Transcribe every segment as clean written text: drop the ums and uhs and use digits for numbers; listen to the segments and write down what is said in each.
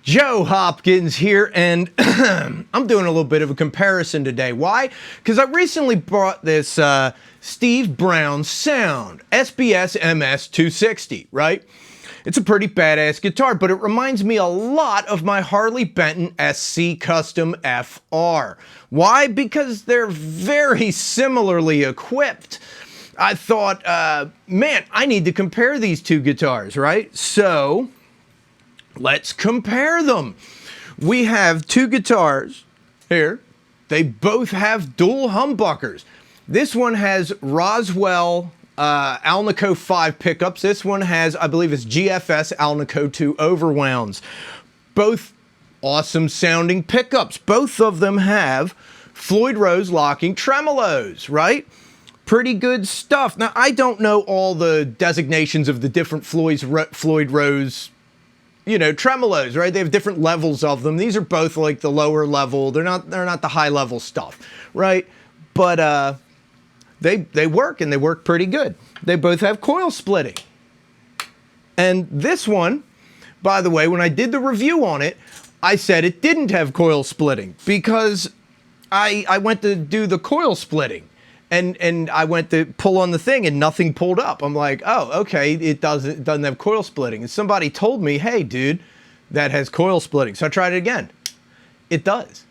Joe Hopkins here, and I'm doing a little bit of a comparison today. Why? Because I recently bought this Steve Brown Sound SBS MS 260, right? It's a pretty badass guitar, but it reminds me a lot of my Harley Benton SC Custom FR. Why? Because they're very similarly equipped. I thought, man, I need to compare these two guitars, right? So let's compare them. We have two guitars here. They both have dual humbuckers. This one has Roswell Alnico 5 pickups. This one has, I believe it's GFS Alnico 2 overwounds. Both awesome sounding pickups. Both of them have Floyd Rose locking tremolos, right? Pretty good stuff. Now, I don't know all the designations of the different Floyd Rose, tremolos, right? They have different levels of them. These are both like the lower level. They're not the high level stuff, right? But they work, and they work pretty good. They both have coil splitting. And this one, by the way, when I did the review on it, I said it didn't have coil splitting because I went to do the coil splitting. And I went to pull on the thing and nothing pulled up. I'm like, oh, okay, it doesn't have coil splitting. And somebody told me, hey, dude, that has coil splitting. So I tried it again. It does.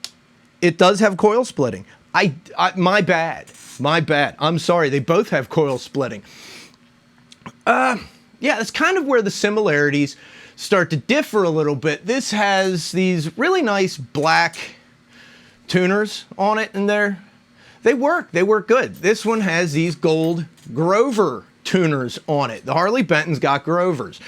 It does have coil splitting. My bad. I'm sorry. They both have coil splitting. Yeah, that's kind of where the similarities start to differ a little bit. This has these really nice black tuners on it, and they work good. This one has these gold Grover tuners on it. The Harley Benton's got Grovers.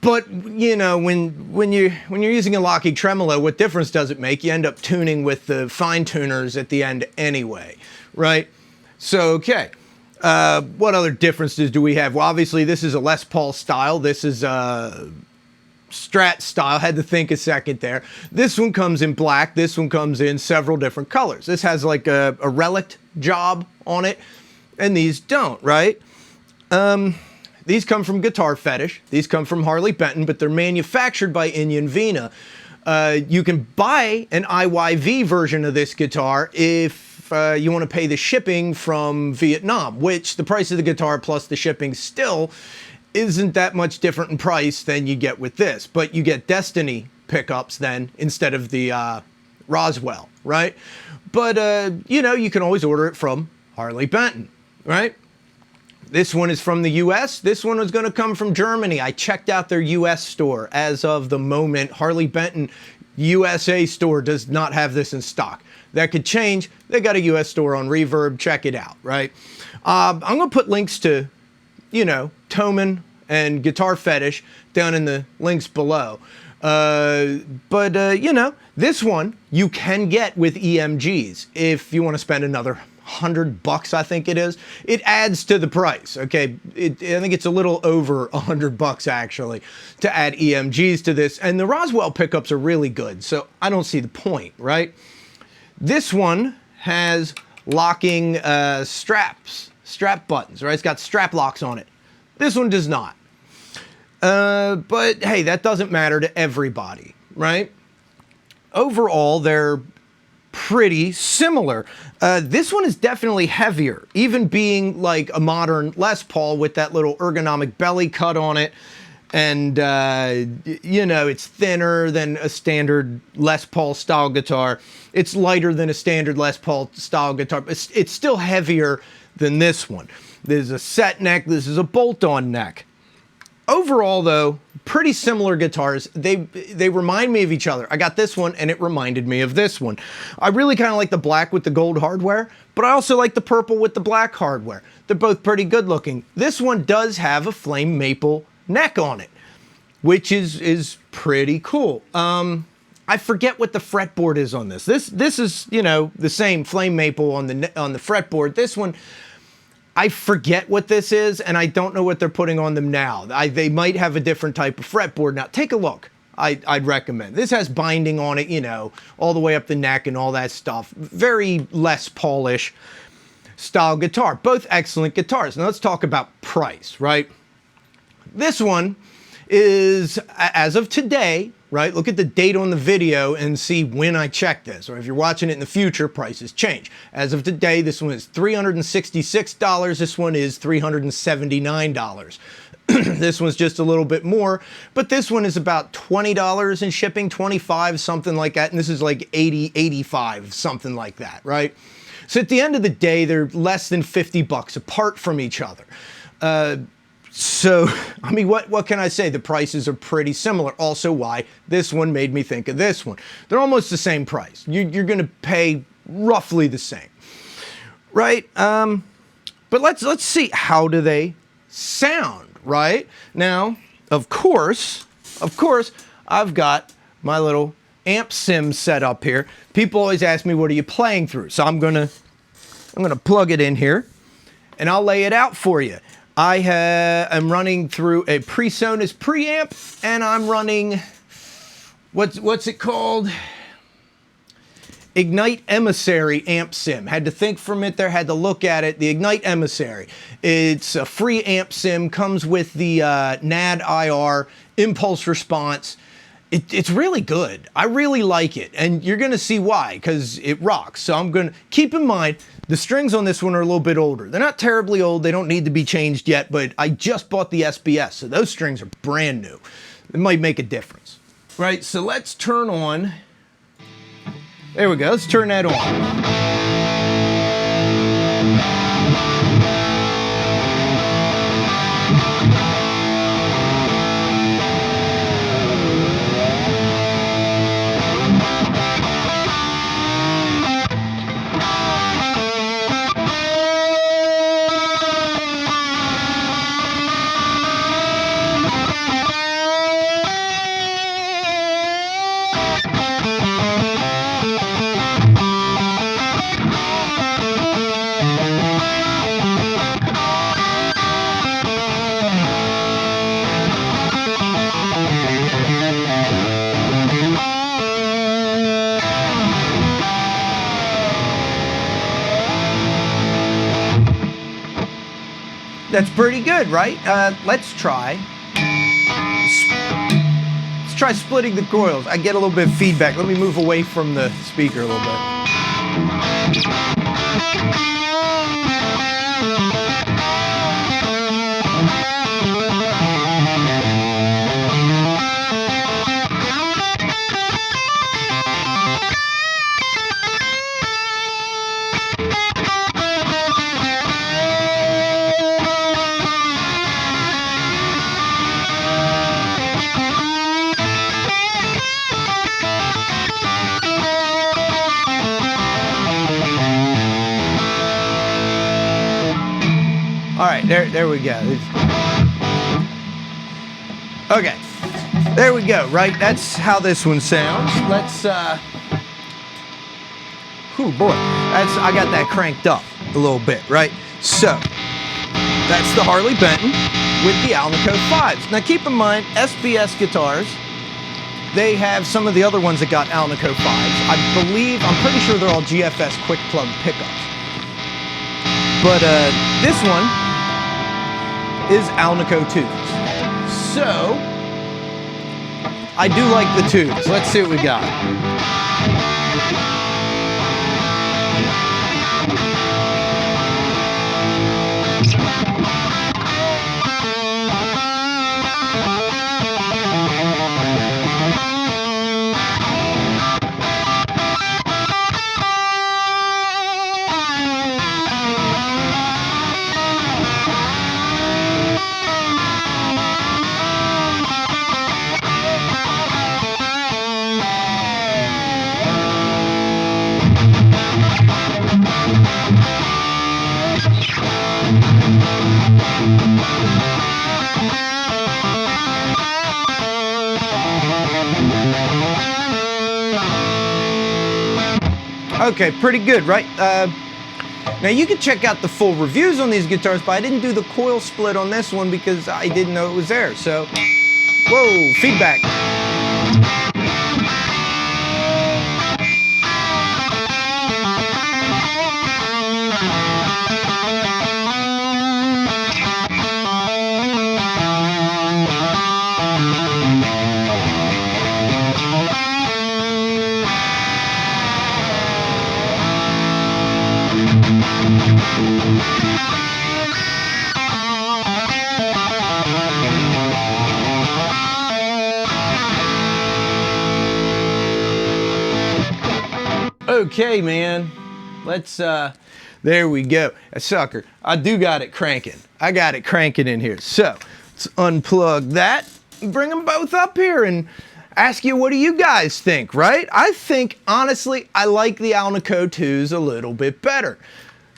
But, when you're using a locking tremolo, what difference does it make? You end up tuning with the fine tuners at the end anyway, right? So, okay. What other differences do we have? Well, obviously, this is a Les Paul style. This is a Strat style. Had to think a second there. This one comes in black. This one comes in several different colors. This has like a relic job on it, and these don't, right? These come from Guitar Fetish. These come from Harley Benton, but they're manufactured by Inian Vina. You can buy an IYV version of this guitar if you want to pay the shipping from Vietnam, which the price of the guitar plus the shipping still isn't that much different in price than you get with this. But you get Destiny pickups then instead of the Roswell, right? But, you can always order it from Harley Benton, right? This one is from the US. This one was going to come from Germany. I checked out their US store. As of the moment, Harley Benton USA store does not have this in stock. That could change. They got a US store on Reverb. Check it out, right? I'm going to put links to, Thomann and Guitar Fetish down in the links below. This one you can get with EMGs if you want to spend another $100, I think it is. It adds to the price, okay? I think it's a little over $100 actually to add EMGs to this. And the Roswell pickups are really good, so I don't see the point, right? This one has locking strap buttons, right? It's got strap locks on it. This one does not. But hey, that doesn't matter to everybody, right? Overall, they're pretty similar. This one is definitely heavier, even being like a modern Les Paul with that little ergonomic belly cut on it. And, it's thinner than a standard Les Paul style guitar. It's lighter than a standard Les Paul style guitar, but it's still heavier than this one. There's a set neck. This is a bolt-on neck. Overall, though, pretty similar guitars. They remind me of each other. I got this one, and it reminded me of this one. I really kind of like the black with the gold hardware, but I also like the purple with the black hardware. They're both pretty good looking. This one does have a flame maple neck on it, which is pretty cool. I forget what the fretboard is on this. This is, the same flame maple on the fretboard. This one, I forget what this is, and I don't know what they're putting on them now. They might have a different type of fretboard now. Take a look. I'd recommend. This has binding on it, all the way up the neck and all that stuff. Very Les Paulish style guitar. Both excellent guitars. Now let's talk about price, right? This one is, as of today, right? Look at the date on the video and see when I checked this. Or if you're watching it in the future, prices change. As of today, this one is $366. This one is $379. This one's just a little bit more, but this one is about $20 in shipping, 25, something like that. And this is like 80, 85, something like that, right? So at the end of the day, they're less than 50 bucks apart from each other. So, I mean, what can I say? The prices are pretty similar. Also why this one made me think of this one. They're almost the same price. You're going to pay roughly the same, right? But let's see, how do they sound? Right now, of course, I've got my little amp sim set up here. People always ask me, what are you playing through? So I'm gonna plug it in here, and I'll lay it out for you. I am running through a PreSonus preamp, and I'm running what's it called? Ignite Emissary amp sim. Had to think for a minute there, had to look at it. The Ignite Emissary. It's a free amp sim, comes with the NAD IR, impulse response. It's really good. I really like it, and you're gonna see why, because it rocks. So I'm gonna keep in mind, the strings on this one are a little bit older. They're not terribly old, they don't need to be changed yet, but I just bought the SBS, so those strings are brand new. It might make a difference. Right, so let's turn on. There we go, let's turn that on. That's pretty good, right? Let's try splitting the coils. I get a little bit of feedback. Let me move away from the speaker a little bit. All right, there we go. Okay, there we go, right? That's how this one sounds. Let's, boy, I got that cranked up a little bit, right? So, that's the Harley Benton with the Alnico 5s. Now keep in mind, SBS guitars, they have some of the other ones that got Alnico 5s. I'm pretty sure they're all GFS quick plug pickups. But this one is Alnico 2s. So, I do like the 2s. Let's see what we got. Okay, pretty good, right? Now you can check out the full reviews on these guitars, but I didn't do the coil split on this one because I didn't know it was there. So, whoa, feedback. Okay, man. Let's, there we go. A sucker. I do got it cranking. I got it cranking in here. So, let's unplug that, bring them both up here and ask you, what do you guys think, right? I think, honestly, I like the Alnico 2s a little bit better.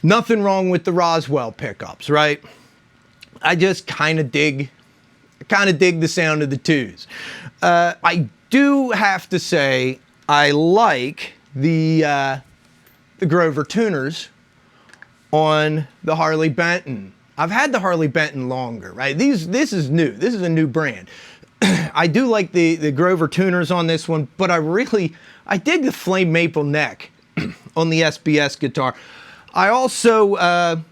Nothing wrong with the Roswell pickups, right? I just kind of dig the sound of the 2s. I do have to say, I like the Grover tuners on the Harley Benton. I've had the Harley Benton longer, right? This is new. This is a new brand. I do like the Grover tuners on this one, but I dig the flame maple neck on the SBS guitar. I also, I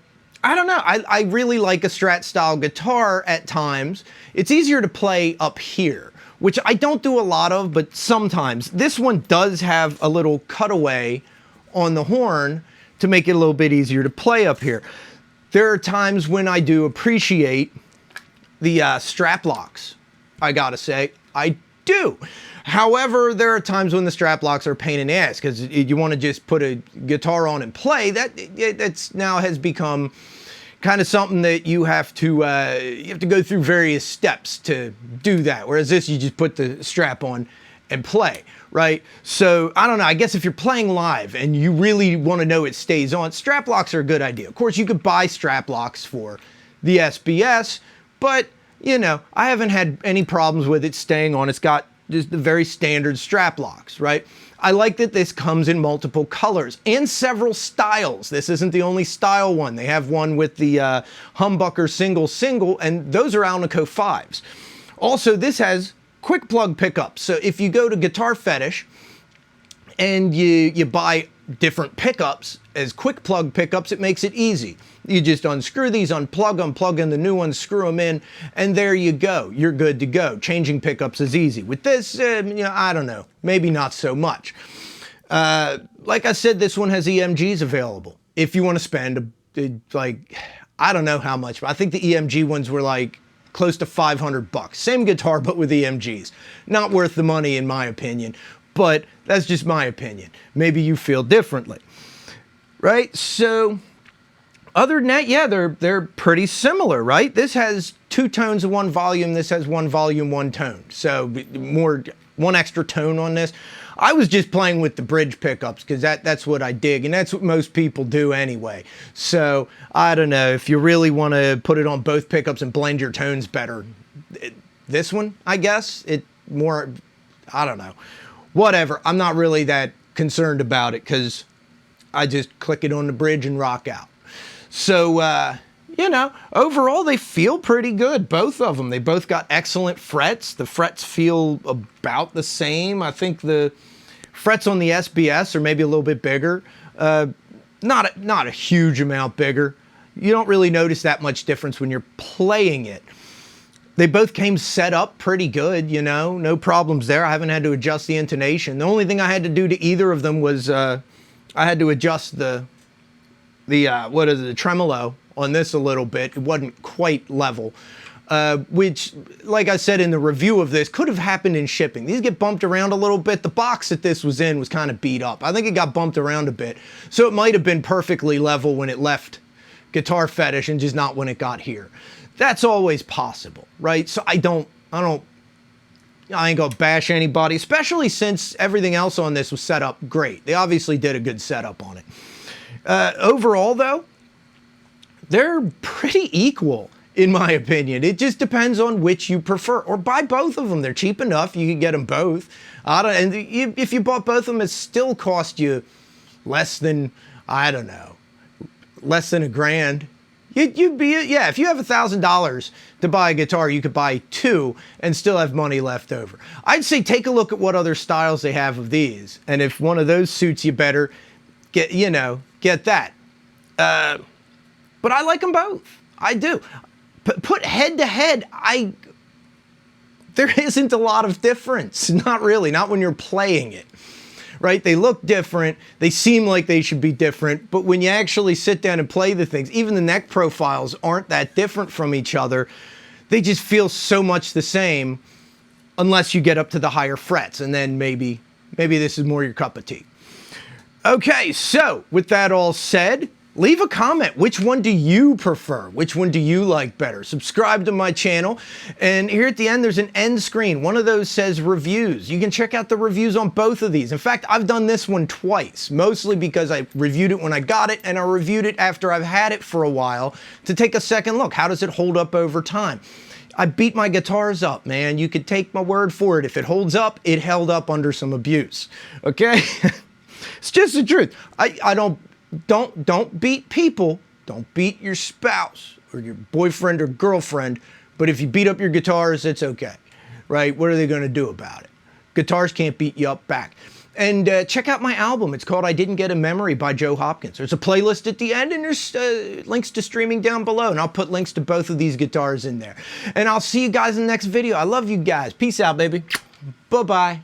don't know, I really like a Strat style guitar at times. It's easier to play up here, which I don't do a lot of, but sometimes. This one does have a little cutaway on the horn to make it a little bit easier to play up here. There are times when I do appreciate the strap locks, I gotta say. I do. However, there are times when the strap locks are a pain in the ass because you want to just put a guitar on and play. That's now has become kind of something that you have to go through various steps to do that. Whereas this, you just put the strap on and play, right? So I don't know. I guess if you're playing live and you really want to know it stays on, strap locks are a good idea. Of course, you could buy strap locks for the SBS, but you know, I haven't had any problems with it staying on. It's got just the very standard strap locks, right? I like that this comes in multiple colors and several styles. This isn't the only style one. They have one with the humbucker single, and those are Alnico 5s. Also, this has quick plug pickups. So if you go to Guitar Fetish and you buy different pickups as quick plug pickups, it makes it easy. You just unscrew these, unplug in the new ones, screw them in, and there you go. You're good to go. Changing pickups is easy. With this, you know, I don't know, maybe not so much. Like I said, this one has EMGs available. If you want to spend, like, I don't know how much, but I think the EMG ones were like close to $500. Same guitar, but with EMGs. Not worth the money, in my opinion, but that's just my opinion. Maybe you feel differently, right? So, other than that, yeah, they're pretty similar, right? This has 2 tones of 1 volume. This has 1 volume, 1 tone. So one extra tone on this. I was just playing with the bridge pickups because that's what I dig, and that's what most people do anyway. So I don't know, if you really want to put it on both pickups and blend your tones better, this one, I guess, I don't know. Whatever, I'm not really that concerned about it because I just click it on the bridge and rock out. So, you know, overall they feel pretty good, both of them. They both got excellent frets. The frets feel about the same. I think the frets on the SBS are maybe a little bit bigger. Not a huge amount bigger. You don't really notice that much difference when you're playing it. They both came set up pretty good, you know, no problems there. I haven't had to adjust the intonation. The only thing I had to do to either of them was I had to adjust the tremolo on this a little bit. It wasn't quite level, which, like I said in the review of this, could have happened in shipping. These get bumped around a little bit. The box that this was in was kind of beat up. I think it got bumped around a bit. So it might have been perfectly level when it left Guitar Fetish and just not when it got here. That's always possible, right? So I ain't gonna bash anybody, especially since everything else on this was set up great. They obviously did a good setup on it. Overall, though, they're pretty equal, in my opinion. It just depends on which you prefer. Or buy both of them. They're cheap enough. You can get them both. And if you bought both of them, it still cost you less than, I don't know, less than $1,000. You'd be, yeah, if you have $1,000 to buy a guitar, you could buy 2 and still have money left over. I'd say take a look at what other styles they have of these. And if one of those suits you better, get that. But I like them both. I do. Put head to head, there isn't a lot of difference. Not really, not when you're playing it. right? They look different. They seem like they should be different. But when you actually sit down and play the things, even the neck profiles aren't that different from each other. They just feel so much the same unless you get up to the higher frets. And then maybe this is more your cup of tea. Okay, so with that all said, leave a comment. Which one do you prefer? Which one do you like better? Subscribe to my channel. And here at the end, there's an end screen. One of those says reviews. You can check out the reviews on both of these. In fact, I've done this one twice, mostly because I reviewed it when I got it, and I reviewed it after I've had it for a while to take a second look. How does it hold up over time? I beat my guitars up, man. You could take my word for it. If it holds up, it held up under some abuse. Okay? It's just the truth. I don't beat people. Don't beat your spouse or your boyfriend or girlfriend. But if you beat up your guitars, it's okay, right? What are they going to do about it? Guitars can't beat you up back. And check out my album. It's called I Didn't Get a Memory by Joe Hopkins. There's a playlist at the end, and there's links to streaming down below. And I'll put links to both of these guitars in there. And I'll see you guys in the next video. I love you guys. Peace out, baby. Bye-bye.